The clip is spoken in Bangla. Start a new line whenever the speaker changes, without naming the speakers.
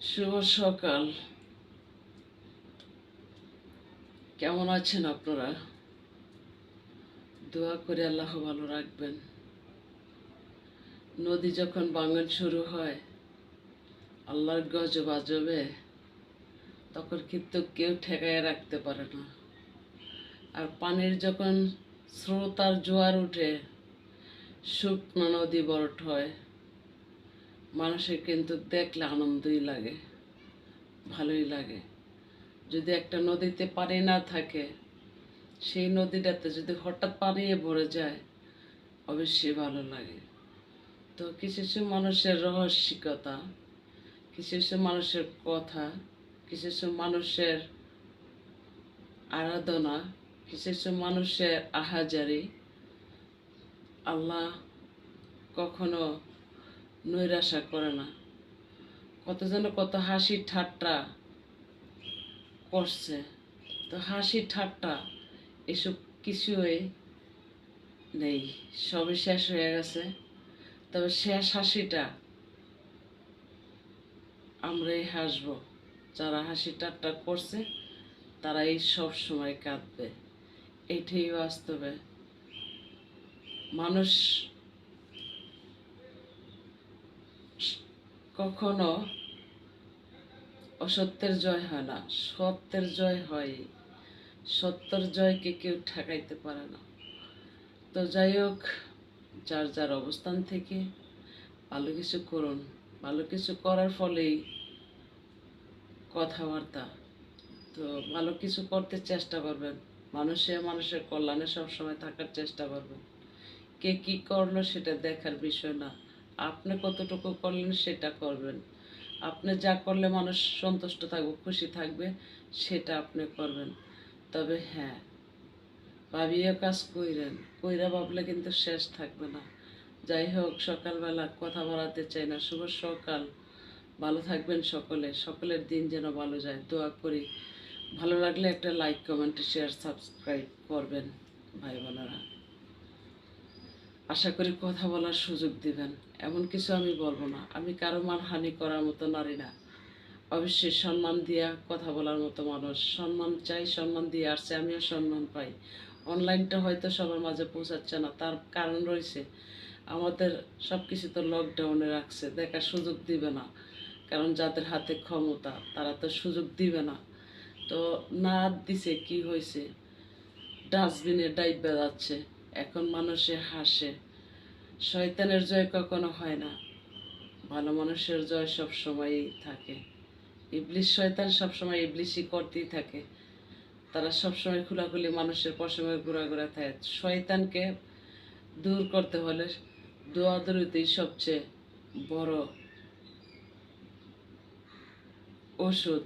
শুভ সকাল। কেমন আছেন আপনারা? দোয়া করে আল্লাহ ভালো রাখবেন। নদী যখন ভাঙন শুরু হয়, আল্লাহর গজব আজবে, তখন কিন্তু কেউ ঠেকায় রাখতে পারে না। আর পানির যখন স্রোত আর জোয়ার উঠে, শুকনো নদী বরট হয়, মানুষের কিন্তু দেখলে আনন্দই লাগে, ভালোই লাগে। যদি একটা নদীতে পানি না থাকে, সেই নদীটাতে যদি হঠাৎ পানি ভরে যায়, অবশ্যই ভালো লাগে। তো কিছু কিছু মানুষের রহস্যিকতা, কিছু কিছু মানুষের কথা, কিছু কিছু মানুষের আরাধনা, কিছু কিছু মানুষের আহাজারি, আল্লাহ কখনো নৈরাশা করে না। কত যেন কত হাসি ঠাট্টা করছে, তো হাসি ঠাট্টা এসব কিছুই নেই, সবই শেষ হয়ে গেছে। তবে শেষ হাসিটা আমরাই হাসবো। যারা হাসি ঠাট্টা করছে তারাই সব সময় কাঁদবে, এটাই বাস্তবে। মানুষ কখনো অসত্যের জয় হয় না, সত্যের জয় হয়। সত্যের জয়কে কেউ ঠেকাইতে পারে না। তো যাই হোক, যার যার অবস্থান থেকে ভালো কিছু করুন। ভালো কিছু করার ফলেই কথাবার্তা। তো ভালো কিছু করতে চেষ্টা করবেন, মানুষের কল্যাণে সবসময় থাকার চেষ্টা করবেন। কে কি করলো সেটা দেখার বিষয় না, আপনি কতটুকু করলেন সেটা করবেন। আপনি যা করলে মানুষ সন্তুষ্ট থাকবে, খুশি থাকবে, সেটা আপনি করবেন। তবে হ্যাঁ, ভাবিয়ে কাজ কইরেন, কইরা ভাবলে কিন্তু শেষ থাকবে না। যাই হোক, সকালবেলা কথা বলাতে চাই না। শুভ সকাল, ভালো থাকবেন সকলে, সকলের দিন যেন ভালো যায় দোয়া করি। ভালো লাগলে একটা লাইক, কমেন্ট, শেয়ার, সাবস্ক্রাইব করবেন ভাই বোনেরা। আশা করি কথা বলার সুযোগ দিবেন। এমন কিছু আমি বলবো না, আমি কারো মানহানি করার মতো নারী না। অবশ্যই সম্মান দিয়া কথা বলার মতো মানুষ। সম্মান চাই, সম্মান দিয়ে আসছে, আমিও সম্মান পাই। অনলাইনটা হয়তো সবার মাঝে পৌঁছাচ্ছে না, তার কারণ রয়েছে আমাদের সব কিছু তো লকডাউনে রাখছে, দেখার সুযোগ দিবে না। কারণ যাদের হাতে ক্ষমতা তারা তো সুযোগ দিবে না। তো না দিছে কি হয়েছে, ডাস্টবিনে ডাইবা যাচ্ছে। এখন মানুষে হাসে। শয়তানের জয় কখনো হয় না, ভালো মানুষের জয় সব সময়ই থাকে। ইবলিশ শয়তান সবসময় ইবলিশই করতেই থাকে। তারা সবসময় খোলাখুলি মানুষের পশমে ঘোরাঘোরা থাকে। শয়তানকে দূর করতে হলে দোয়াদুরিতেই সবচেয়ে বড় ওষুধ।